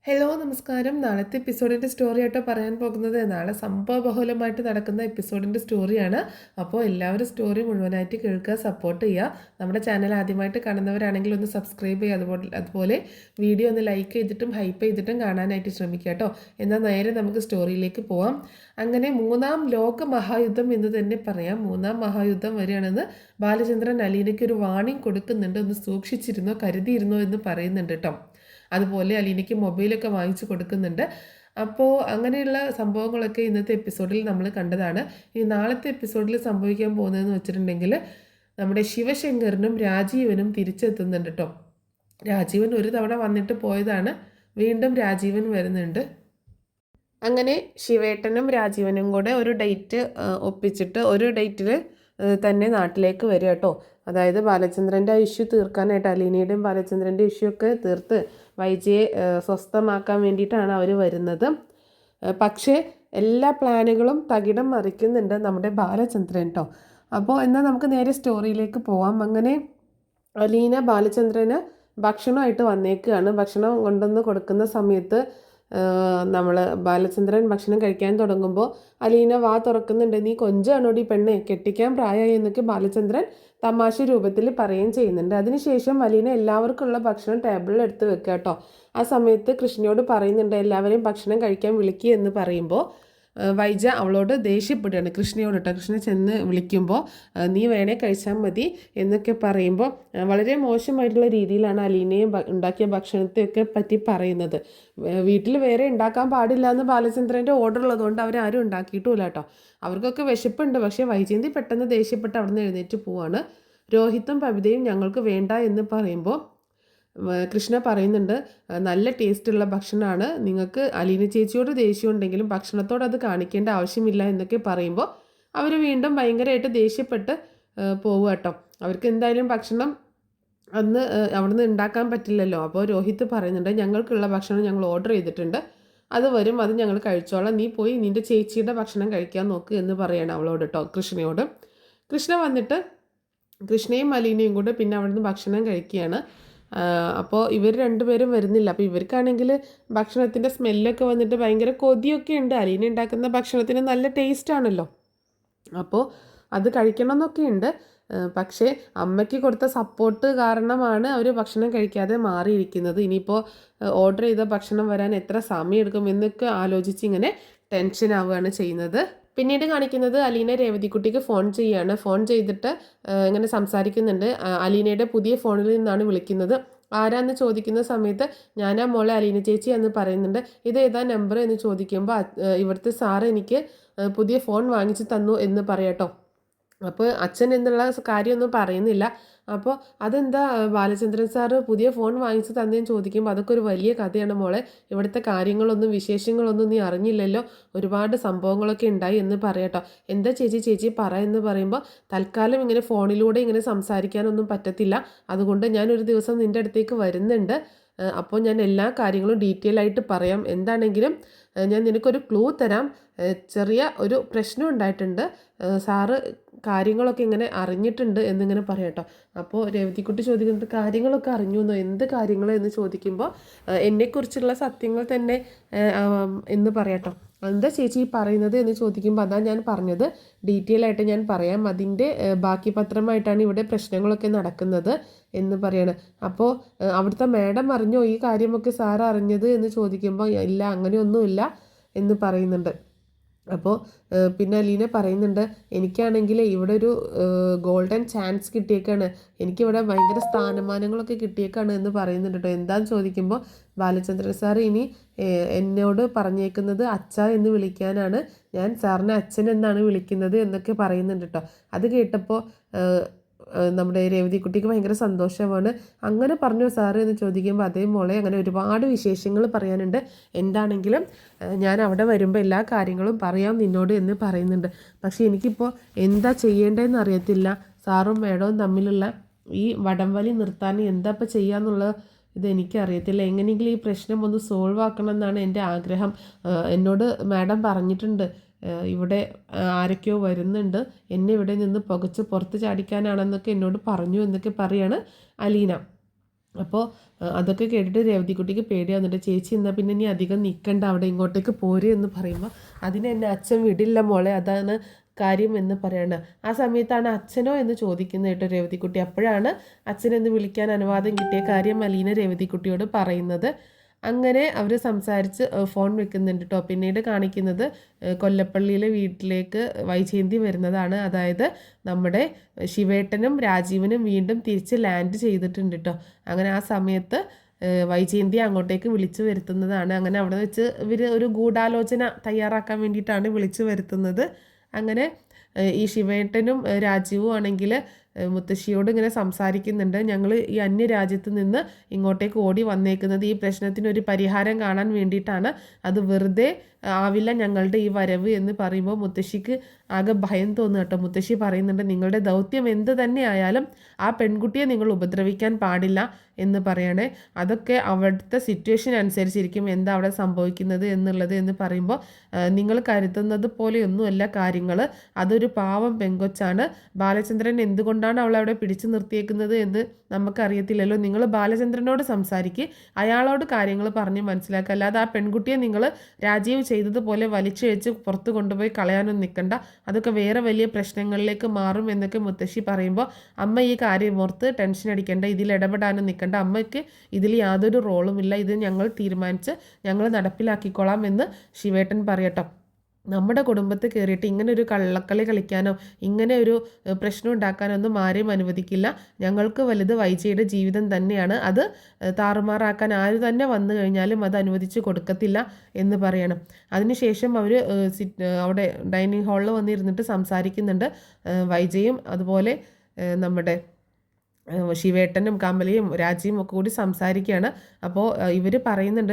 Hello നമസ്കാരം. നാളത്തെ എപ്പിസോഡിൻ്റെ story ആയിട്ടോ പറയാൻ പോകുന്നത്. നാളെ സംഭവബഹുലമായിട്ട് നടക്കുന്ന എപ്പിസോഡിൻ്റെ സ്റ്റോറിയാണ്. അപ്പോൾ എല്ലാവരും സ്റ്റോറി മുഴുവനായിട്ട് കേൾക്കുക, സപ്പോർട്ട് ചെയ്യുക. നമ്മുടെ ചാനൽ ആദ്യമായിട്ട് കാണുന്നവരാണെങ്കിൽ ഒന്ന് സബ്സ്ക്രൈബ് ചെയ്യുക. അതുപോലെ വീഡിയോ ഒന്ന് ലൈക്ക് ചെയ്തിട്ടും ഹൈപ്പ് ചെയ്തിട്ടും കാണാനായിട്ട് ശ്രമിക്കുക കേട്ടോ. എന്നാൽ നേരെ നമുക്ക് സ്റ്റോറിയിലേക്ക് പോവാം. അങ്ങനെ മൂന്നാം ലോക മഹായുദ്ധം എന്ന് തന്നെ പറയാം. മൂന്നാം മഹായുദ്ധം വരികയാണെന്ന് ബാലചന്ദ്രൻ അലീനയ്ക്ക് ഒരു വാണിംഗ് കൊടുക്കുന്നുണ്ട്. ഒന്ന് സൂക്ഷിച്ചിരുന്നോ, കരുതിയിരുന്നോ എന്ന് പറയുന്നുണ്ട് കേട്ടോ. അതുപോലെ അലീനയ്ക്ക് മൊബൈലൊക്കെ വാങ്ങിച്ചു കൊടുക്കുന്നുണ്ട്. അപ്പോൾ അങ്ങനെയുള്ള സംഭവങ്ങളൊക്കെ ഇന്നത്തെ എപ്പിസോഡിൽ നമ്മൾ കണ്ടതാണ്. ഇനി നാളത്തെ എപ്പിസോഡിൽ സംഭവിക്കാൻ പോകുന്നതെന്ന് വെച്ചിട്ടുണ്ടെങ്കിൽ നമ്മുടെ ശിവശങ്കറിനും രാജീവനും തിരിച്ചെത്തുന്നുണ്ട് കേട്ടോ. രാജീവൻ ഒരു തവണ വന്നിട്ട് പോയതാണ്, വീണ്ടും രാജീവൻ വരുന്നുണ്ട്. അങ്ങനെ ശിവേട്ടനും രാജീവനും കൂടെ ഒരു ഡേറ്റ് ഒപ്പിച്ചിട്ട് ഒരു ഡേറ്റിൽ തന്നെ നാട്ടിലേക്ക് വരിക കേട്ടോ. അതായത് ബാലചന്ദ്രൻ്റെ ഇഷ്യൂ തീർക്കാനായിട്ട്, അലീനയുടെയും ബാലചന്ദ്രൻ്റെ ഇഷ്യൂ ഒക്കെ തീർത്ത് വൈജയെ സ്വസ്ഥമാക്കാൻ വേണ്ടിയിട്ടാണ് അവർ വരുന്നത്. പക്ഷേ എല്ലാ പ്ലാനുകളും തകിടം മറിക്കുന്നുണ്ട് നമ്മുടെ ബാലചന്ദ്രൻ കേട്ടോ. അപ്പോൾ എന്നാൽ നമുക്ക് നേരെ സ്റ്റോറിയിലേക്ക് പോവാം. അങ്ങനെ അലീന ബാലചന്ദ്രന് ഭക്ഷണമായിട്ട് വന്നേക്കുകയാണ്. ഭക്ഷണം കൊണ്ടുവന്ന് കൊടുക്കുന്ന സമയത്ത് നമ്മൾ ബാലചന്ദ്രൻ ഭക്ഷണം കഴിക്കാൻ തുടങ്ങുമ്പോൾ അലീന വാ തുറക്കുന്നുണ്ട്. നീ കൊഞ്ചാണോടി പെണ്ണെ, കെട്ടിക്കാൻ പ്രായമായി എന്നൊക്കെ ബാലചന്ദ്രൻ തമാശ രൂപത്തിൽ പറയുകയും ചെയ്യുന്നുണ്ട്. അതിനുശേഷം അലീന എല്ലാവർക്കുള്ള ഭക്ഷണം ടേബിളിൽ എടുത്ത് വെക്കുക കേട്ടോ. ആ സമയത്ത് കൃഷ്ണയോട് പറയുന്നുണ്ട് എല്ലാവരെയും ഭക്ഷണം കഴിക്കാൻ വിളിക്കുക എന്ന് പറയുമ്പോൾ വൈജ അവളോട് ദേഷ്യപ്പെടുകയാണ്, കൃഷ്ണയോട് കേട്ടോ. കൃഷ്ണ ചെന്ന് വിളിക്കുമ്പോൾ നീ വേണേ കഴിച്ചാൽ മതി എന്നൊക്കെ പറയുമ്പോൾ വളരെ മോശമായിട്ടുള്ള രീതിയിലാണ് അലീനയും ഉണ്ടാക്കിയ ഭക്ഷണത്തെയൊക്കെ പറ്റി പറയുന്നത്. വീട്ടിൽ വേറെ ഉണ്ടാക്കാൻ പാടില്ല എന്ന് ബാലചന്ദ്രൻ്റെ ഓർഡർ ഉള്ളതുകൊണ്ട് അവരാരും ഉണ്ടാക്കിയിട്ടുമില്ല കേട്ടോ. അവർക്കൊക്കെ വിശപ്പുണ്ട്. പക്ഷേ വൈജയന്തി പെട്ടെന്ന് ദേഷ്യപ്പെട്ട് അവിടെ നിന്ന് എഴുന്നേറ്റ് പോവാണ്. രോഹിത്തും പവിതയും ഞങ്ങൾക്ക് വേണ്ട എന്ന് പറയുമ്പോൾ കൃഷ്ണ പറയുന്നുണ്ട് നല്ല ടേസ്റ്റുള്ള ഭക്ഷണമാണ്, നിങ്ങൾക്ക് അലീന ചേച്ചിയോട് ദേഷ്യം ഉണ്ടെങ്കിലും ഭക്ഷണത്തോട് അത് കാണിക്കേണ്ട ആവശ്യമില്ല എന്നൊക്കെ പറയുമ്പോൾ അവർ വീണ്ടും ഭയങ്കരമായിട്ട് ദേഷ്യപ്പെട്ട് പോവുക കേട്ടോ. അവർക്ക് എന്തായാലും ഭക്ഷണം അന്ന് അവിടുന്ന് ഉണ്ടാക്കാൻ പറ്റില്ലല്ലോ. അപ്പോൾ രോഹിത്ത് പറയുന്നുണ്ട് ഞങ്ങൾക്കുള്ള ഭക്ഷണം ഞങ്ങൾ ഓർഡർ ചെയ്തിട്ടുണ്ട്, അത് വരും, അത് ഞങ്ങൾ കഴിച്ചോളാം, നീ പോയി നിൻ്റെ ചേച്ചിയുടെ ഭക്ഷണം കഴിക്കാൻ നോക്ക് എന്ന് പറയണം അവളോട് കേട്ടോ, കൃഷ്ണയോട്. കൃഷ്ണ വന്നിട്ട് കൃഷ്ണയും അലീനയും കൂടെ പിന്നെ അവിടുന്ന് ഭക്ഷണം കഴിക്കുകയാണ്. അപ്പോൾ ഇവർ രണ്ടുപേരും വരുന്നില്ല. അപ്പോൾ ഇവർക്കാണെങ്കിൽ ഭക്ഷണത്തിൻ്റെ സ്മെല്ലൊക്കെ വന്നിട്ട് ഭയങ്കര കൊതിയൊക്കെ ഉണ്ട്. അലീന ഉണ്ടാക്കുന്ന ഭക്ഷണത്തിന് നല്ല ടേസ്റ്റാണല്ലോ, അപ്പോൾ അത് കഴിക്കണം എന്നൊക്കെ ഉണ്ട്. പക്ഷേ അമ്മയ്ക്ക് കൊടുത്ത സപ്പോർട്ട് കാരണമാണ് അവർ ഭക്ഷണം കഴിക്കാതെ മാറിയിരിക്കുന്നത്. ഇനിയിപ്പോൾ ഓർഡർ ചെയ്ത ഭക്ഷണം വരാൻ എത്ര സമയം എടുക്കും എന്നൊക്കെ ആലോചിച്ച് ഇങ്ങനെ ടെൻഷൻ ആവുകയാണ് ചെയ്യുന്നത്. പിന്നീട് കാണിക്കുന്നത് അലീന രേവതിക്കുട്ടിക്ക് ഫോൺ ചെയ്യുകയാണ്. ഫോൺ ചെയ്തിട്ട് ഇങ്ങനെ സംസാരിക്കുന്നുണ്ട്. അലീനയുടെ പുതിയ ഫോണിൽ നിന്നാണ് വിളിക്കുന്നത്. ആരാന്ന് ചോദിക്കുന്ന സമയത്ത് ഞാനാ മോളെ അലീന ചേച്ചി എന്ന് പറയുന്നുണ്ട്. ഇത് ഏതാ നമ്പർ എന്ന് ചോദിക്കുമ്പോൾ ഇവിടുത്തെ സാറ് എനിക്ക് പുതിയ ഫോൺ വാങ്ങിച്ചു തന്നു എന്ന് പറയാട്ടോ. അപ്പോൾ അച്ഛൻ എന്നുള്ള കാര്യമൊന്നും പറയുന്നില്ല. അപ്പോൾ അതെന്താ ബാലചന്ദ്രൻ സാറ് പുതിയ ഫോൺ വാങ്ങിച്ച് തന്നേന്ന് ചോദിക്കുമ്പോൾ അതൊക്കെ ഒരു വലിയ കഥയാണ് മോളെ, ഇവിടുത്തെ കാര്യങ്ങളൊന്നും വിശേഷങ്ങളൊന്നും നീ അറിഞ്ഞില്ലല്ലോ, ഒരുപാട് സംഭവങ്ങളൊക്കെ ഉണ്ടായി എന്ന് പറയട്ടോ. എന്താ ചേച്ചി പറ എന്ന് പറയുമ്പോൾ തൽക്കാലം ഇങ്ങനെ ഫോണിലൂടെ ഇങ്ങനെ സംസാരിക്കാനൊന്നും പറ്റത്തില്ല, അതുകൊണ്ട് ഞാനൊരു ദിവസം നിൻ്റെ അടുത്തേക്ക് വരുന്നുണ്ട്. അപ്പോൾ ഞാൻ എല്ലാ കാര്യങ്ങളും ഡീറ്റെയിൽ ആയിട്ട് പറയാം. എന്താണെങ്കിലും ഞാൻ നിനക്കൊരു ക്ലൂ തരാം. ചെറിയ ഒരു പ്രശ്നം ഉണ്ടായിട്ടുണ്ട്, സാറ് കാര്യങ്ങളൊക്കെ ഇങ്ങനെ അറിഞ്ഞിട്ടുണ്ട് എന്നിങ്ങനെ പറയട്ടോ. അപ്പോൾ രേവതിക്കുട്ടി ചോദിക്കുന്നത് കാര്യങ്ങളൊക്കെ അറിഞ്ഞു എന്നോ, എന്ത് കാര്യങ്ങൾ എന്ന് ചോദിക്കുമ്പോൾ എന്നെക്കുറിച്ചുള്ള സത്യങ്ങൾ തന്നെ എന്ന് പറയട്ടോ. എന്താ ചേച്ചി പറയുന്നത് എന്ന് ചോദിക്കുമ്പോൾ അതാ ഞാൻ പറഞ്ഞത്, ഡീറ്റെയിൽ ആയിട്ട് ഞാൻ പറയാം, അതിൻ്റെ ബാക്കി പത്രമായിട്ടാണ് ഇവിടെ പ്രശ്നങ്ങളൊക്കെ നടക്കുന്നത് എന്ന് പറയാണ്. അപ്പോൾ അവിടുത്തെ മാഡം അറിഞ്ഞോ ഈ കാര്യമൊക്കെ സാറ് അറിഞ്ഞത് എന്ന് ചോദിക്കുമ്പോൾ ഇല്ല അങ്ങനെയൊന്നുമില്ല എന്ന് പറയുന്നുണ്ട്. അപ്പോൾ പിന്നെ അലീന പറയുന്നുണ്ട് എനിക്കാണെങ്കിൽ ഇവിടെ ഒരു ഗോൾഡൻ ചാൻസ് കിട്ടിയേക്കാണ്, എനിക്കിവിടെ ഭയങ്കര സ്ഥാനമാനങ്ങളൊക്കെ കിട്ടിയേക്കാണ് എന്ന് പറയുന്നുണ്ട് കേട്ടോ. എന്താണെന്ന് ചോദിക്കുമ്പോൾ ബാലചന്ദ്രൻ സാർ ഇനി എന്നോട് പറഞ്ഞേക്കുന്നത് അച്ഛ എന്ന് വിളിക്കാനാണ്, ഞാൻ സാറിനെ അച്ഛൻ എന്നാണ് വിളിക്കുന്നത് എന്നൊക്കെ പറയുന്നുണ്ട് കേട്ടോ. അത് കേട്ടപ്പോൾ നമ്മുടെ രേവതിക്കുട്ടിക്ക് ഭയങ്കര സന്തോഷമാണ്. അങ്ങനെ പറഞ്ഞോ സാറ് എന്ന് ചോദിക്കുമ്പോൾ അതേ മോളെ അങ്ങനെ ഒരുപാട് വിശേഷങ്ങൾ പറയാനുണ്ട്, എന്താണെങ്കിലും ഞാൻ അവിടെ വരുമ്പോൾ എല്ലാ കാര്യങ്ങളും പറയാം നിന്നോട് എന്ന് പറയുന്നുണ്ട്. പക്ഷേ എനിക്കിപ്പോൾ എന്താ ചെയ്യേണ്ടതെന്ന് അറിയത്തില്ല, സാറും മേഡവും തമ്മിലുള്ള ഈ വടംവലി നിർത്താൻ എന്താ ഇപ്പോൾ ചെയ്യാന്നുള്ള ഇതെനിക്കറിയത്തില്ല, എങ്ങനെയെങ്കിലും ഈ പ്രശ്നം ഒന്ന് സോൾവ് ആക്കണം എന്നാണ് എൻ്റെ ആഗ്രഹം. എന്നോട് മാഡം പറഞ്ഞിട്ടുണ്ട് ഇവിടെ ആരൊക്കെയോ വരുന്നുണ്ട്, എന്നെ ഇവിടെ നിന്ന് പുകച്ച് പുറത്ത് ചാടിക്കാനാണെന്നൊക്കെ എന്നോട് പറഞ്ഞു എന്നൊക്കെ പറയാണ് അലീന. അപ്പോൾ അതൊക്കെ കേട്ടിട്ട് രേവതിക്കുട്ടിക്ക് പേടി വന്നിട്ട് ചേച്ചി എന്നാൽ പിന്നെ ഇനി അധികം നിൽക്കണ്ട അവിടെ ഇങ്ങോട്ടേക്ക് പോര് എന്ന് പറയുമ്പോൾ അതിന് എന്നെ അച്ഛൻ വിടില്ല മോളെ, അതാണ് കാര്യം എന്ന് പറയണം. ആ സമയത്താണ് അച്ഛനോ എന്ന് ചോദിക്കുന്നത് കേട്ടോ രേവതിക്കുട്ടി. അപ്പോഴാണ് അച്ഛനെന്ന് വിളിക്കാൻ അനുവാദം കിട്ടിയ കാര്യം അലീന രേവതിക്കുട്ടിയോട് പറയുന്നത്. അങ്ങനെ അവർ സംസാരിച്ച് ഫോൺ വെക്കുന്നുണ്ട് കേട്ടോ. പിന്നീട് കാണിക്കുന്നത് കൊല്ലപ്പള്ളിയിലെ വീട്ടിലേക്ക് വൈജയന്തി വരുന്നതാണ്. അതായത് നമ്മുടെ ശിവേട്ടനും രാജീവനും വീണ്ടും തിരിച്ച് ലാൻഡ് ചെയ്തിട്ടുണ്ട് കേട്ടോ. അങ്ങനെ ആ സമയത്ത് വൈജയന്തി അങ്ങോട്ടേക്ക് വിളിച്ചു വരുത്തുന്നതാണ്. അങ്ങനെ അവിടെ വെച്ച് ഇവർ ഒരു ഗൂഢാലോചന തയ്യാറാക്കാൻ വേണ്ടിയിട്ടാണ് വിളിച്ചു വരുത്തുന്നത്. അങ്ങനെ ഈ ശിവേട്ടനും രാജീവും ആണെങ്കിൽ മുത്തശ്ശിയോട് ഇങ്ങനെ സംസാരിക്കുന്നുണ്ട്. ഞങ്ങൾ ഈ അന്യരാജ്യത്ത് നിന്ന് ഇങ്ങോട്ടേക്ക് ഓടി വന്നേക്കുന്നത് ഈ പ്രശ്നത്തിനൊരു പരിഹാരം കാണാൻ വേണ്ടിയിട്ടാണ്. അത് വെറുതെ ആവില്ല ഞങ്ങളുടെ ഈ വരവ് എന്ന് പറയുമ്പോൾ മുത്തശ്ശിക്ക് ആകെ ഭയം തോന്നുക കേട്ടോ. മുത്തശ്ശി പറയുന്നുണ്ട് നിങ്ങളുടെ ദൗത്യം എന്ത് തന്നെ ആയാലും ആ പെൺകുട്ടിയെ നിങ്ങൾ ഉപദ്രവിക്കാൻ പാടില്ല എന്ന് പറയണേ. അതൊക്കെ അവിടുത്തെ സിറ്റുവേഷൻ അനുസരിച്ചിരിക്കും എന്താ അവിടെ സംഭവിക്കുന്നത് എന്നുള്ളത് എന്ന് പറയുമ്പോൾ നിങ്ങൾ കരുതുന്നത് പോലെയൊന്നുമല്ല കാര്യങ്ങൾ. അതൊരു പാവം പെങ്കൊച്ചാണ്. ബാലചന്ദ്രൻ എന്തുകൊണ്ടാണ് അവളെ അവിടെ പിടിച്ചു നിർത്തിയേക്കുന്നത് എന്ന് നമുക്കറിയത്തില്ലല്ലോ. നിങ്ങൾ ബാലചന്ദ്രനോട് സംസാരിക്കുക, അയാളോട് കാര്യങ്ങൾ പറഞ്ഞ് മനസ്സിലാക്കുക. അല്ലാതെ ആ പെൺകുട്ടിയെ നിങ്ങൾ രാജീവ് ചെയ്തതുപോലെ വലിച്ചിഴച്ച് പുറത്ത് കൊണ്ടുപോയി കളയാനൊന്നും നിൽക്കണ്ട. അതൊക്കെ വേറെ വലിയ പ്രശ്നങ്ങളിലേക്ക് മാറും എന്നൊക്കെ മുത്തശ്ശി പറയുമ്പോൾ അമ്മ ഈ കാര്യം ഓർത്ത് ടെൻഷൻ അടിക്കേണ്ട, ഇതിൽ ഇടപെടാനും നിൽക്കണ്ട, അമ്മയ്ക്ക് ഇതിൽ യാതൊരു റോളുമില്ല, ഇത് ഞങ്ങൾ തീരുമാനിച്ച് ഞങ്ങൾ നടപ്പിലാക്കിക്കോളാം എന്ന് ശിവേട്ടൻ പറയട്ടോ. നമ്മുടെ കുടുംബത്തിൽ കയറിയിട്ട് ഇങ്ങനെ ഒരു കള്ളക്കളി കളിക്കാനോ ഇങ്ങനെ ഒരു പ്രശ്നം ഉണ്ടാക്കാനോ ഒന്നും ആരെയും അനുവദിക്കില്ല. ഞങ്ങൾക്ക് വലുത് വൈജയുടെ ജീവിതം തന്നെയാണ്. അത് താറുമാറാക്കാൻ ആര് തന്നെ വന്നു കഴിഞ്ഞാലും അത് അനുവദിച്ച് കൊടുക്കത്തില്ല എന്ന് പറയണം. അതിനുശേഷം അവർ അവിടെ ഡൈനിങ് ഹാളിൽ വന്നിരുന്നിട്ട് സംസാരിക്കുന്നുണ്ട്. വൈജയും അതുപോലെ നമ്മുടെ ശിവേട്ടനും കമലയും രാജിയും ഒക്കെ കൂടി സംസാരിക്കുകയാണ്. അപ്പോൾ ഇവർ പറയുന്നുണ്ട്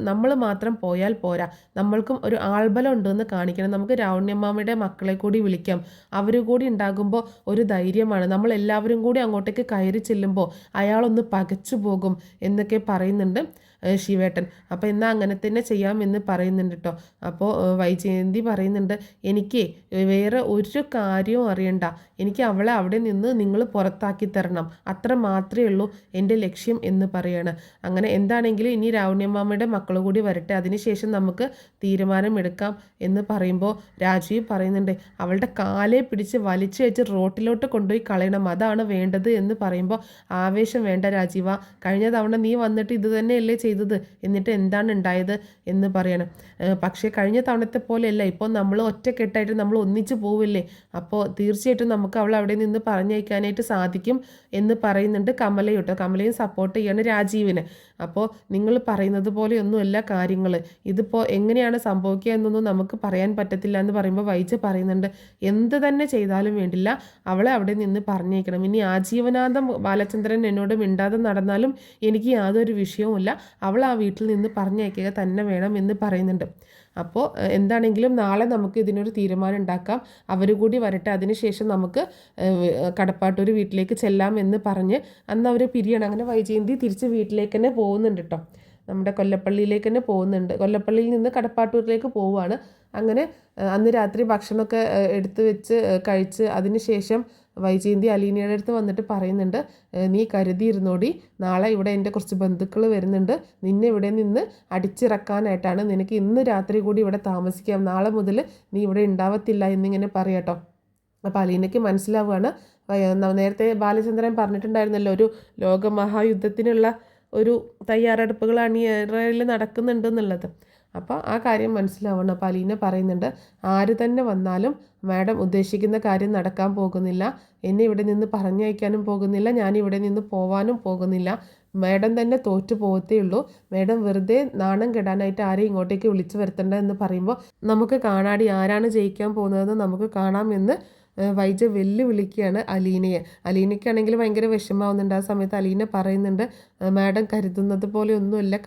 നമ്മൾ മാത്രം പോയാൽ പോരാ, നമ്മൾക്കും ഒരു ആൾബലം ഉണ്ടെന്ന് കാണിക്കണം. നമുക്ക് രാവണ്യമ്മാമ്മയുടെ മക്കളെ കൂടി വിളിക്കാം, അവർ കൂടി ഉണ്ടാകുമ്പോൾ ഒരു ധൈര്യമാണ്. നമ്മളെല്ലാവരും കൂടി അങ്ങോട്ടേക്ക് കയറി ചെല്ലുമ്പോൾ അയാളൊന്ന് പകച്ചു പോകും എന്നൊക്കെ പറയുന്നുണ്ട് ശിവേട്ടൻ. അപ്പോൾ എന്നാൽ അങ്ങനെ തന്നെ ചെയ്യാമെന്ന് പറയുന്നുണ്ട് കേട്ടോ. അപ്പോൾ വൈജയന്തി പറയുന്നുണ്ട് എനിക്ക് വേറെ ഒരു കാര്യവും അറിയണ്ട, എനിക്ക് അവളെ അവിടെ നിന്ന് നിങ്ങൾ പുറത്താക്കി തരണം, അത്ര മാത്രമേ ഉള്ളൂ എൻ്റെ ലക്ഷ്യം എന്ന് പറയാണ്. അങ്ങനെ എന്താണെങ്കിലും ഇനി രാവണ്യമ്മാമ്മയുടെ മക്കൾ കൂടി വരട്ടെ, അതിനുശേഷം നമുക്ക് തീരുമാനമെടുക്കാം എന്ന് പറയുമ്പോൾ രാജീവ് പറയുന്നുണ്ട് അവളുടെ കാലെ പിടിച്ച് വലിച്ചു വെച്ച് റോട്ടിലോട്ട് കൊണ്ടുപോയി കളയണം, അതാണ് വേണ്ടത് എന്ന് പറയുമ്പോൾ ആവേശം വേണ്ട രാജീവ, കഴിഞ്ഞ തവണ നീ വന്നിട്ട് ഇത് തന്നെയല്ലേ ചെയ്തത്, എന്നിട്ട് എന്താണ് ഉണ്ടായത് എന്ന് പറയണം. പക്ഷേ കഴിഞ്ഞ തവണത്തെ പോലെയല്ല, ഇപ്പോൾ നമ്മൾ ഒറ്റക്കെട്ടായിട്ട് നമ്മൾ ഒന്നിച്ച് പോവില്ലേ, അപ്പോൾ തീർച്ചയായിട്ടും നമുക്ക് അവൾ അവിടെ നിന്ന് പറഞ്ഞയക്കാനായിട്ട് സാധിക്കും എന്ന് പറയുന്നുണ്ട് കമലയും കേട്ടോ. കമലയും സപ്പോർട്ട് ചെയ്യാണ് രാജീവിന്. അപ്പോൾ നിങ്ങൾ പറയുന്നത് പോലെയൊന്നുമല്ല കാര്യങ്ങൾ, ഇതിപ്പോൾ എങ്ങനെയാണ് സംഭവിക്കുക എന്നൊന്നും നമുക്ക് പറയാൻ പറ്റത്തില്ല എന്ന് പറയുമ്പോൾ വൈജ് പറയുന്നുണ്ട് എന്ത് തന്നെ ചെയ്താലും വേണ്ടില്ല, അവളെ അവിടെ നിന്ന് പറഞ്ഞേക്കണം. ഇനി ആജീവനാന്തം ബാലചന്ദ്രൻ എന്നോട് മിണ്ടാതെ നടന്നാലും എനിക്ക് യാതൊരു വിഷയവുമില്ല, അവൾ ആ വീട്ടിൽ നിന്ന് പറഞ്ഞയക്കുക തന്നെ വേണം എന്ന് പറയുന്നുണ്ട്. അപ്പോൾ എന്താണെങ്കിലും നാളെ നമുക്ക് ഇതിനൊരു തീരുമാനം ഉണ്ടാക്കാം, അവർ കൂടി വരട്ടെ, അതിനുശേഷം നമുക്ക് കടപ്പാട്ടൂർ വീട്ടിലേക്ക് ചെല്ലാം എന്ന് പറഞ്ഞ് അന്ന് അവർ പിരിയണം. അങ്ങനെ വൈജയന്തി തിരിച്ച് വീട്ടിലേക്ക് തന്നെ പോകുന്നുണ്ട് കേട്ടോ. നമ്മുടെ കൊല്ലപ്പള്ളിയിലേക്ക് തന്നെ പോകുന്നുണ്ട്. കൊല്ലപ്പള്ളിയിൽ നിന്ന് കടപ്പാട്ടൂരിലേക്ക് പോവുകയാണ്. അങ്ങനെ അന്ന് രാത്രി ഭക്ഷണമൊക്കെ എടുത്ത് വെച്ച് കഴിച്ച് അതിനുശേഷം വൈജയന്തി അലീനയുടെ അടുത്ത് വന്നിട്ട് പറയുന്നുണ്ട് നീ കരുതിയിരുന്നോടി, നാളെ ഇവിടെ എൻ്റെ കുറച്ച് ബന്ധുക്കൾ വരുന്നുണ്ട്, നിന്നെ ഇവിടെ നിന്ന് അടിച്ചിറക്കാനായിട്ടാണ്, നിനക്ക് ഇന്ന് രാത്രി കൂടി ഇവിടെ താമസിക്കാം, നാളെ മുതൽ നീ ഇവിടെ ഉണ്ടാവത്തില്ല എന്നിങ്ങനെ പറയാട്ടോ. അപ്പോൾ അലീനയ്ക്ക് മനസ്സിലാവുകയാണ് നേരത്തെ ബാലചന്ദ്രൻ പറഞ്ഞിട്ടുണ്ടായിരുന്നല്ലോ ഒരു ലോകമഹായുദ്ധത്തിനുള്ള ഒരു തയ്യാറെടുപ്പുകൾ അണിയറയിൽ നടക്കുന്നുണ്ടെന്നുള്ളത്. അപ്പോൾ ആ കാര്യം മനസ്സിലാവണം. അപ്പോൾ അലീന പറയുന്നുണ്ട് ആര് തന്നെ വന്നാലും മാഡം ഉദ്ദേശിക്കുന്ന കാര്യം നടക്കാൻ പോകുന്നില്ല, എന്നെ ഇവിടെ നിന്ന് പറഞ്ഞയക്കാനും പോകുന്നില്ല, ഞാൻ ഇവിടെ നിന്ന് പോവാനും പോകുന്നില്ല, മാഡം തന്നെ തോറ്റു പോകത്തേ ഉള്ളൂ, മാഡം വെറുതെ നാണം കെടാനായിട്ട് ആരെയും ഇങ്ങോട്ടേക്ക് വിളിച്ചു വരുത്തണ്ട എന്ന് പറയുമ്പോൾ നമുക്ക് കാണാടി ആരാണ് ജയിക്കാൻ പോകുന്നതെന്ന് നമുക്ക് കാണാമെന്ന് വൈജ വെല്ലുവിളിക്കുകയാണ് അലീനയെ. അലീനയ്ക്കാണെങ്കിൽ ഭയങ്കര വിഷമാവുന്നുണ്ട്. ആ സമയത്ത് അലീന പറയുന്നുണ്ട് മാഡം കരുതുന്നത് പോലെ ഒന്നുമല്ല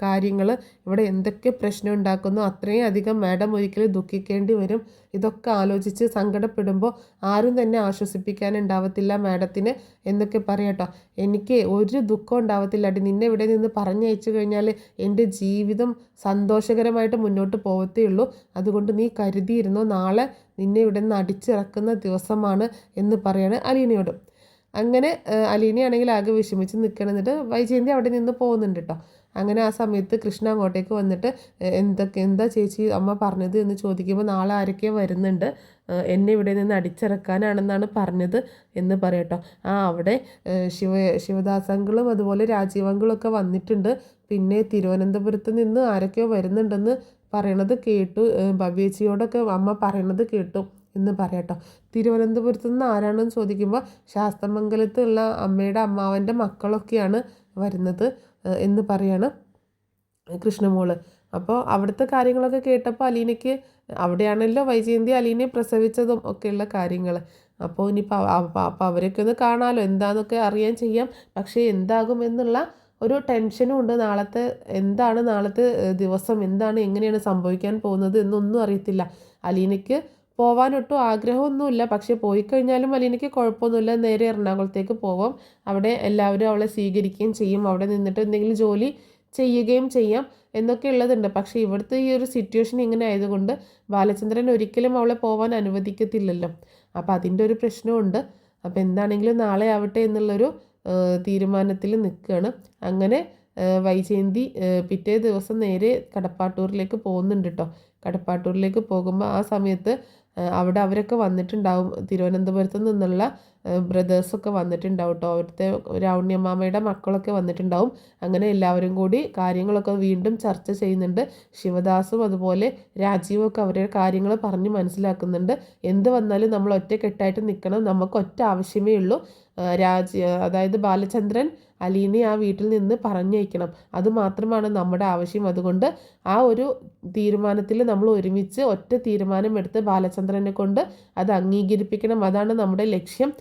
കാര്യങ്ങൾ, ഇവിടെ എന്തൊക്കെ പ്രശ്നം ഉണ്ടാക്കുന്നു അത്രയും അധികം മാഡം ഒരിക്കലും ദുഃഖിക്കേണ്ടി വരും, ഇതൊക്കെ ആലോചിച്ച് സങ്കടപ്പെടുമ്പോൾ ആരും തന്നെ ആശ്വസിപ്പിക്കാനുണ്ടാവത്തില്ല മാഡത്തിന് എന്നൊക്കെ പറയട്ടോ. എനിക്ക് ഒരു ദുഃഖം ഉണ്ടാവത്തില്ല അടി, നിന്നെ ഇവിടെ നിന്ന് പറഞ്ഞയച്ചു കഴിഞ്ഞാൽ എൻ്റെ ജീവിതം സന്തോഷകരമായിട്ട് മുന്നോട്ട് പോകത്തേ ഉള്ളൂ, അതുകൊണ്ട് നീ കരുതിയിരുന്നോ നാളെ നിന്നെ ഇവിടെ നിന്ന് അടിച്ചിറക്കുന്ന ദിവസമാണ് എന്ന് പറയാണ് അലീനയോട്. അങ്ങനെ അലീനയാണെങ്കിൽ ആകെ വിഷമിച്ച് നിൽക്കണം. എന്നിട്ട് വൈജയന്തി അവിടെ നിന്ന് പോകുന്നുണ്ട് കേട്ടോ. അങ്ങനെ ആ സമയത്ത് കൃഷ്ണ അങ്ങോട്ടേക്ക് വന്നിട്ട് എന്താ ചേച്ചി അമ്മ പറഞ്ഞത് എന്ന് ചോദിക്കുമ്പോൾ നാളെ ആരൊക്കെയോ വരുന്നുണ്ട്, എന്നെ ഇവിടെ നിന്ന് അടിച്ചിറക്കാനാണെന്നാണ് പറഞ്ഞത് എന്ന് പറയട്ടോ. അവിടെ ശിവദാസങ്കളും അതുപോലെ രാജീവങ്കളൊക്കെ വന്നിട്ടുണ്ട്. പിന്നെ തിരുവനന്തപുരത്ത് നിന്ന് ആരൊക്കെയോ വരുന്നുണ്ടെന്ന് പറയണത് കേട്ടു, ഭവ്യേച്ചിയോടൊക്കെ അമ്മ പറയണത് കേട്ടു എന്ന് പറയട്ടോ. തിരുവനന്തപുരത്ത് നിന്ന് ആരാണെന്ന് ചോദിക്കുമ്പോൾ ശാസ്തമംഗലത്തുള്ള അമ്മയുടെ അമ്മാവൻ്റെ മക്കളൊക്കെയാണ് വരുന്നത് എന്ന് പറയാണ് കൃഷ്ണമോള്. അപ്പോൾ അവിടുത്തെ കാര്യങ്ങളൊക്കെ കേട്ടപ്പോൾ അലീനയ്ക്ക്, അവിടെയാണല്ലോ വൈജയന്തി അലീനയെ പ്രസവിച്ചതും ഒക്കെയുള്ള കാര്യങ്ങൾ. അപ്പോൾ ഇനിയിപ്പോൾ അപ്പോൾ അവരൊക്കെ ഒന്ന് കാണാമല്ലോ, എന്താണെന്നൊക്കെ അറിയാൻ ചെയ്യാം. പക്ഷേ എന്താകും എന്നുള്ള ഒരു ടെൻഷനും ഉണ്ട്. നാളത്തെ ദിവസം എന്താണ്, എങ്ങനെയാണ് സംഭവിക്കാൻ പോകുന്നത് എന്നൊന്നും അറിയത്തില്ല. അലീനയ്ക്ക് പോകാനൊട്ടും ആഗ്രഹമൊന്നുമില്ല. പക്ഷേ പോയി കഴിഞ്ഞാലും അലീനയ്ക്ക് കുഴപ്പമൊന്നുമില്ല, നേരെ എറണാകുളത്തേക്ക് പോവാം. അവിടെ എല്ലാവരും അവളെ സ്വീകരിക്കുകയും ചെയ്യും, അവിടെ നിന്നിട്ട് എന്തെങ്കിലും ജോലി ചെയ്യുകയും ചെയ്യാം എന്നൊക്കെ ഉള്ളതുണ്ട്. പക്ഷേ ഇവിടുത്തെ ഈ ഒരു സിറ്റുവേഷൻ ഇങ്ങനെ ആയതുകൊണ്ട് ബാലചന്ദ്രൻ ഒരിക്കലും അവളെ പോകാൻ അനുവദിക്കത്തില്ലല്ലോ. അപ്പോൾ അതിൻ്റെ ഒരു പ്രശ്നമുണ്ട്. അപ്പോൾ എന്താണെങ്കിലും നാളെ ആവട്ടെ എന്നുള്ളൊരു തീരുമാനത്തിൽ നിൽക്കുകയാണ്. അങ്ങനെ വൈജയന്തി പിറ്റേ ദിവസം നേരെ കടപ്പാട്ടൂരിലേക്ക് പോകുന്നുണ്ട് കേട്ടോ. കടപ്പാട്ടൂരിലേക്ക് പോകുമ്പോൾ ആ സമയത്ത് അവിടെ അവരൊക്കെ വന്നിട്ടുണ്ടാവും, തിരുവനന്തപുരത്ത് നിന്നുള്ള ബ്രദേഴ്സൊക്കെ വന്നിട്ടുണ്ടാവും കേട്ടോ. അവിടുത്തെ രാവണ്യമാമയുടെ മക്കളൊക്കെ വന്നിട്ടുണ്ടാവും. അങ്ങനെ എല്ലാവരും കൂടി കാര്യങ്ങളൊക്കെ വീണ്ടും ചർച്ച ചെയ്യുന്നുണ്ട്. ശിവദാസും അതുപോലെ രാജീവും ഒക്കെ അവരുടെ കാര്യങ്ങൾ പറഞ്ഞ് മനസ്സിലാക്കുന്നുണ്ട്. എന്ത് വന്നാലും നമ്മൾ ഒറ്റക്കെട്ടായിട്ട് നിൽക്കണം, നമുക്ക് ഒറ്റ ആവശ്യമേ ഉള്ളൂ, അതായത് ബാലചന്ദ്രൻ അലീനെ ആ വീട്ടിൽ നിന്ന് പറഞ്ഞയക്കണം, അതുമാത്രമാണ് നമ്മുടെ ആവശ്യം. അതുകൊണ്ട് ആ ഒരു തീരുമാനത്തിൽ നമ്മൾ ഒരുമിച്ച് ഒറ്റ തീരുമാനമെടുത്ത് ബാലചന്ദ്രനെ കൊണ്ട് അത് അംഗീകരിപ്പിക്കണം, അതാണ് നമ്മുടെ ലക്ഷ്യം.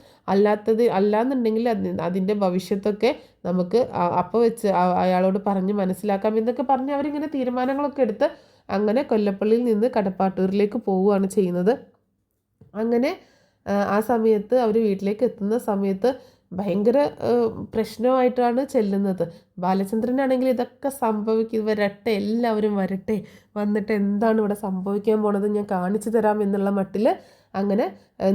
അല്ലാന്നുണ്ടെങ്കിൽ അതിൻ്റെ ഭവിഷ്യത്തൊക്കെ നമുക്ക് അപ്പോൾ വെച്ച് അയാളോട് പറഞ്ഞ് മനസ്സിലാക്കാം എന്നൊക്കെ പറഞ്ഞ് അവരിങ്ങനെ തീരുമാനങ്ങളൊക്കെ എടുത്ത് അങ്ങനെ കൊല്ലപ്പള്ളിയിൽ നിന്ന് കടപ്പാട്ടൂരിലേക്ക് പോവുകയാണ് ചെയ്യുന്നത്. അങ്ങനെ ആ സമയത്ത് അവർ വീട്ടിലേക്ക് എത്തുന്ന സമയത്ത് ഭയങ്കര പ്രശ്നമായിട്ടാണ് ചെല്ലുന്നത്. ബാലചന്ദ്രനാണെങ്കിൽ ഇതൊക്കെ വരട്ടെ, എല്ലാവരും വരട്ടെ, വന്നിട്ട് എന്താണ് ഇവിടെ സംഭവിക്കാൻ പോണത് ഞാൻ കാണിച്ചു തരാം എന്നുള്ള മട്ടിൽ അങ്ങനെ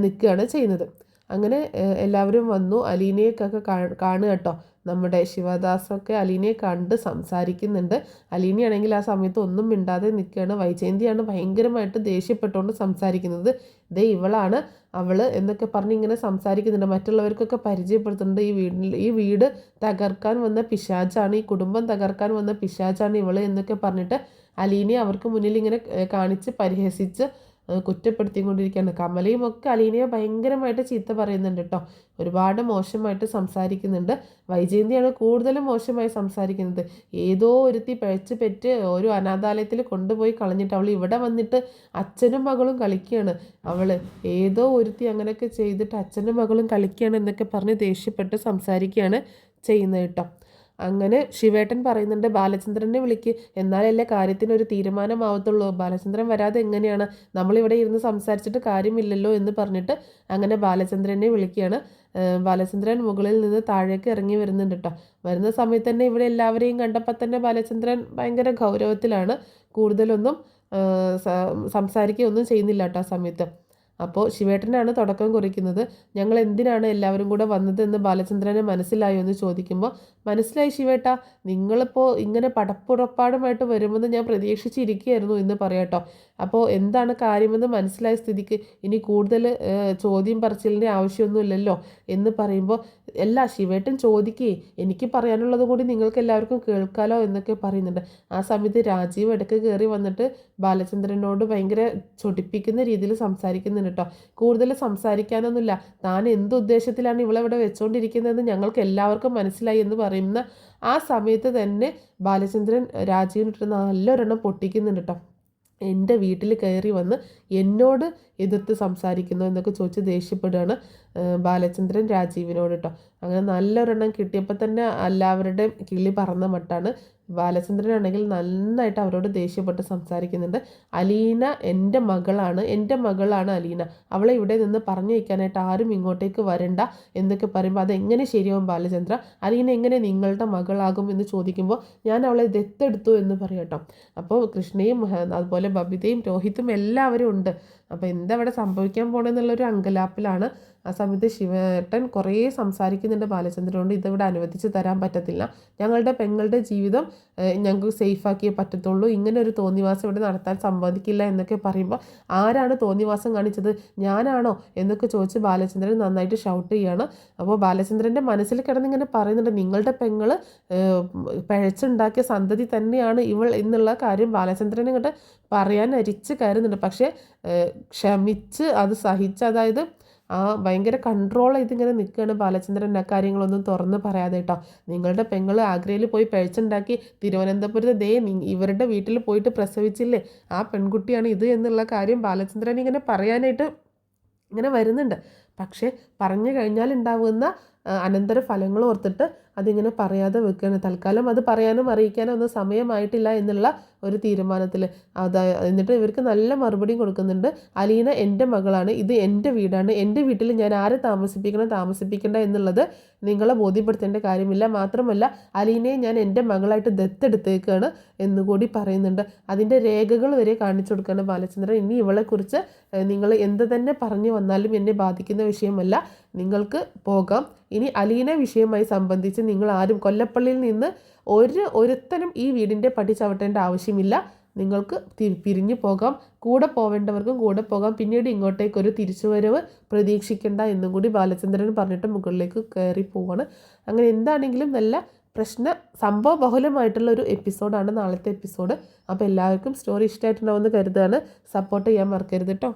നിൽക്കുകയാണ് ചെയ്യുന്നത്. അങ്ങനെ എല്ലാവരും വന്നു, അലീനയൊക്കെ കാണുക കേട്ടോ. നമ്മുടെ ശിവദാസൊക്കെ അലീനയെ കണ്ട് സംസാരിക്കുന്നുണ്ട്. അലീനയാണെങ്കിൽ ആ സമയത്ത് ഒന്നും മിണ്ടാതെ നിൽക്കുകയാണ്. വൈജയന്തിയാണ് ഭയങ്കരമായിട്ട് ദേഷ്യപ്പെട്ടുകൊണ്ട് സംസാരിക്കുന്നത്. ദേ ഇവളാണ് അവൾ എന്നൊക്കെ പറഞ്ഞ് ഇങ്ങനെ സംസാരിക്കുന്നുണ്ട്. മറ്റുള്ളവർക്കൊക്കെ പരിചയപ്പെടുത്തുന്നുണ്ട്, ഈ വീട് തകർക്കാൻ വന്ന പിശാചാണ്, ഈ കുടുംബം തകർക്കാൻ വന്ന പിശാചാണ് ഇവൾ എന്നൊക്കെ പറഞ്ഞിട്ട് അലീനയെ അവർക്ക് മുന്നിൽ ഇങ്ങനെ കാണിച്ച് പരിഹസിച്ച് കുറ്റപ്പെടുത്തിക്കൊണ്ടിരിക്കുകയാണ്. കമലയും ഒക്കെ അലീനയെ ഭയങ്കരമായിട്ട് ചീത്ത പറയുന്നുണ്ട് കേട്ടോ. ഒരുപാട് മോശമായിട്ട് സംസാരിക്കുന്നുണ്ട്. വൈജയന്തിയാണ് കൂടുതലും മോശമായി സംസാരിക്കുന്നത്. ഏതോ ഒരുത്തി പിഴച്ച് പെറ്റ് ഒരു അനാഥാലയത്തിൽ കൊണ്ടുപോയി കളഞ്ഞിട്ട് അവൾ ഇവിടെ വന്നിട്ട് അച്ഛനും മകളും കളിക്കുകയാണ്. അവൾ ഏതോ ഒരുത്തി അങ്ങനെയൊക്കെ ചെയ്തിട്ട് അച്ഛനും മകളും കളിക്കുകയാണ് എന്നൊക്കെ പറഞ്ഞ് ദേഷ്യപ്പെട്ട് സംസാരിക്കുകയാണ് ചെയ്യുന്നത് കേട്ടോ. അങ്ങനെ ശിവേട്ടൻ പറയുന്നുണ്ട്, ബാലചന്ദ്രനെ വിളിക്ക്, എന്നാലല്ലേ കാര്യത്തിനൊരു തീരുമാനമാവത്തുള്ളൂ, ബാലചന്ദ്രൻ വരാതെ എങ്ങനെയാണ്, നമ്മളിവിടെ ഇരുന്ന് സംസാരിച്ചിട്ട് കാര്യമില്ലല്ലോ എന്ന് പറഞ്ഞിട്ട് അങ്ങനെ ബാലചന്ദ്രനെ വിളിക്കുകയാണ്. ബാലചന്ദ്രൻ മുകളിൽ നിന്ന് താഴേക്ക് ഇറങ്ങി വരുന്നുണ്ട് കേട്ടോ. വരുന്ന സമയത്ത് തന്നെ ഇവിടെ എല്ലാവരെയും കണ്ടപ്പോൾ തന്നെ ബാലചന്ദ്രൻ ഭയങ്കര ഗൗരവത്തിലാണ്, കൂടുതലൊന്നും സംസാരിക്കുകയൊന്നും ചെയ്യുന്നില്ല കേട്ടോ ആ സമയത്ത്. അപ്പോൾ ശിവേട്ടനാണ് തുടക്കം കുറിക്കുന്നത്. ഞങ്ങൾ എന്തിനാണ് എല്ലാവരും കൂടെ വന്നതെന്ന് ബാലചന്ദ്രനെ മനസ്സിലായോ എന്ന് ചോദിക്കുമ്പോൾ, മനസ്സിലായി ശിവേട്ട, നിങ്ങളിപ്പോൾ ഇങ്ങനെ പടപ്പുറപ്പാടുമായിട്ട് വരുമെന്ന് ഞാൻ പ്രതീക്ഷിച്ചിരിക്കുകയായിരുന്നു എന്ന് പറയാട്ടോ. അപ്പോൾ എന്താണ് കാര്യമെന്ന് മനസ്സിലായ സ്ഥിതിക്ക് ഇനി കൂടുതൽ ചോദ്യം പറച്ചിലിൻ്റെ ആവശ്യമൊന്നുമില്ലല്ലോ എന്ന് പറയുമ്പോൾ, എല്ലാ ശിവേട്ടൻ ചോദിക്കേ, എനിക്ക് പറയാനുള്ളത് കൂടി നിങ്ങൾക്ക് എല്ലാവർക്കും കേൾക്കാലോ എന്നൊക്കെ പറയുന്നുണ്ട്. ആ സമയത്ത് രാജീവ് ഇടയ്ക്ക് കയറി വന്നിട്ട് ബാലചന്ദ്രനോട് ഭയങ്കര ചൊടിപ്പിക്കുന്ന രീതിയിൽ സംസാരിക്കുന്നുണ്ട് കേട്ടോ. കൂടുതൽ സംസാരിക്കാനൊന്നുമില്ല, താൻ എന്തുദ്ദേശത്തിലാണ് ഇവളെവിടെ വെച്ചുകൊണ്ടിരിക്കുന്നതെന്ന് ഞങ്ങൾക്ക് എല്ലാവർക്കും മനസ്സിലായി എന്ന് പറയുന്ന ആ സമയത്ത് തന്നെ ബാലചന്ദ്രൻ രാജീവിനിട്ട് നല്ലൊരെണ്ണം പൊട്ടിക്കുന്നുണ്ട് കേട്ടോ. എൻ്റെ വീട്ടിൽ കയറി വന്ന് എന്നോട് എതിർത്ത് സംസാരിക്കുന്നു എന്നൊക്കെ ചോദിച്ച് ദേഷ്യപ്പെടുകയാണ് ബാലചന്ദ്രൻ രാജീവിനോട് കേട്ടോ. അങ്ങനെ നല്ലൊരെണ്ണം കിട്ടിയപ്പോൾ തന്നെ എല്ലാവരുടെയും കിളി പറന്ന മട്ടാണ്. ബാലചന്ദ്രനാണെങ്കിൽ നന്നായിട്ട് അവരോട് ദേഷ്യപ്പെട്ട് സംസാരിക്കുന്നുണ്ട്. അലീന എൻ്റെ മകളാണ് അലീന, അവളെ ഇവിടെ നിന്ന് പറഞ്ഞു വയ്ക്കാനായിട്ട് ആരും ഇങ്ങോട്ടേക്ക് വരണ്ട എന്നൊക്കെ പറയുമ്പോൾ അതെങ്ങനെ ശരിയാവും ബാലചന്ദ്ര, അലീന എങ്ങനെ നിങ്ങളുടെ മകളാകും എന്ന് ചോദിക്കുമ്പോൾ ഞാൻ അവളെ ദത്തെടുത്തു എന്ന് പറയട്ടോ. അപ്പോൾ കൃഷ്ണയും അതുപോലെ ബബിതയും രോഹിത്തും എല്ലാവരും ഉണ്ട്. അപ്പോൾ എന്താ അവിടെ സംഭവിക്കാൻ പോകണമെന്നുള്ളൊരു അങ്കലാപ്പിലാണ്. ആ സമയത്ത് ശിവേട്ടൻ കുറേ സംസാരിക്കുന്നുണ്ട് ബാലചന്ദ്രനോട്, ഇതിവിടെ അനുവദിച്ച് തരാൻ പറ്റത്തില്ല, ഞങ്ങളുടെ പെങ്ങളുടെ ജീവിതം ഞങ്ങൾക്ക് സേഫാക്കിയേ പറ്റത്തുള്ളൂ, ഇങ്ങനെ ഒരു തോന്നിവാസം ഇവിടെ നടത്താൻ സമ്മതിക്കില്ല എന്നൊക്കെ പറയുമ്പോൾ ആരാണ് തോന്നിവാസം കാണിച്ചത്, ഞാനാണോ എന്നൊക്കെ ചോദിച്ച് ബാലചന്ദ്രൻ നന്നായിട്ട് ഷൗട്ട് ചെയ്യാണ്. അപ്പോൾ ബാലചന്ദ്രൻ്റെ മനസ്സിൽ കിടന്നിങ്ങനെ പറയുന്നുണ്ട്, നിങ്ങളുടെ പെങ്ങൾ പിഴച്ചുണ്ടാക്കിയ സന്തതി തന്നെയാണ് ഇവൾ എന്നുള്ള കാര്യം ബാലചന്ദ്രൻ ഇങ്ങോട്ട് പറയാൻ അരിച്ച് കയറുന്നുണ്ട്. പക്ഷേ ക്ഷമിച്ച് അത് സഹിച്ച്, അതായത് ഭയങ്കര കൺട്രോൾ ചെയ്തിങ്ങനെ നിൽക്കുകയാണ് ബാലചന്ദ്രൻ. ആ കാര്യങ്ങളൊന്നും തുറന്ന് പറയാതെ കേട്ടോ. നിങ്ങളുടെ പെങ്ങൾ ആഗ്രയിൽ പോയി പിഴച്ചുണ്ടാക്കി തിരുവനന്തപുരത്ത് ഇവരുടെ വീട്ടിൽ പോയിട്ട് പ്രസവിച്ചില്ലേ, ആ പെൺകുട്ടിയാണ് ഇത് എന്നുള്ള കാര്യം ബാലചന്ദ്രൻ ഇങ്ങനെ പറയാനായിട്ട് ഇങ്ങനെ വരുന്നുണ്ട്. പക്ഷേ പറഞ്ഞു കഴിഞ്ഞാൽ ഉണ്ടാവുന്ന അനന്തര ഫലങ്ങൾ ഓർത്തിട്ട് അതിങ്ങനെ പറയാതെ വെക്കുകയാണ്. തൽക്കാലം അത് പറയാനും അറിയിക്കാനും ഒന്നും സമയമായിട്ടില്ല എന്നുള്ള ഒരു തീരുമാനത്തിൽ എന്നിട്ട് ഇവർക്ക് നല്ല മറുപടിയും കൊടുക്കുന്നുണ്ട്. അലീന എൻ്റെ മകളാണ്, ഇത് എൻ്റെ വീടാണ്, എൻ്റെ വീട്ടിൽ ഞാൻ ആരെ താമസിപ്പിക്കേണ്ട എന്നുള്ളത് നിങ്ങളെ ബോധ്യപ്പെടുത്തേണ്ട കാര്യമില്ല, മാത്രമല്ല അലീനയെ ഞാൻ എൻ്റെ മകളായിട്ട് ദത്തെടുത്തേക്കാണ് എന്നുകൂടി പറയുന്നുണ്ട്. അതിൻ്റെ രേഖകൾ വരെ കാണിച്ചു കൊടുക്കുകയാണ് ബാലചന്ദ്രൻ. ഇനി ഇവളെക്കുറിച്ച് നിങ്ങൾ എന്ത് തന്നെ പറഞ്ഞു വന്നാലും എന്നെ ബാധിക്കുന്ന വിഷയമല്ല, നിങ്ങൾക്ക് പോകാം. ഇനി അലീന വിഷയവുമായി സംബന്ധിച്ച് നിങ്ങൾ ആരും കൊല്ലപ്പള്ളിയിൽ നിന്ന് ഒരുത്തനും ഈ വീടിൻ്റെ പടി ചവിട്ടേണ്ട ആവശ്യമില്ല, നിങ്ങൾക്ക് പിരിഞ്ഞു പോകാം, കൂടെ പോവേണ്ടവർക്കും കൂടെ പോകാം, പിന്നീട് ഇങ്ങോട്ടേക്കൊരു തിരിച്ചുവരവ് പ്രതീക്ഷിക്കേണ്ട എന്നും കൂടി ബാലചന്ദ്രൻ പറഞ്ഞിട്ട് മുകളിലേക്ക് കയറി പോവാണ്. അങ്ങനെ എന്താണെങ്കിലും നല്ല സംഭവ ബഹുലമായിട്ടുള്ള ഒരു എപ്പിസോഡാണ് നാളത്തെ എപ്പിസോഡ്. അപ്പോൾ എല്ലാവർക്കും സ്റ്റോറി ഇഷ്ടമായിട്ടുണ്ടാവുമെന്ന് കരുതുകയാണ്. സപ്പോർട്ട് ചെയ്യാൻ മറക്കരുത് കേട്ടോ.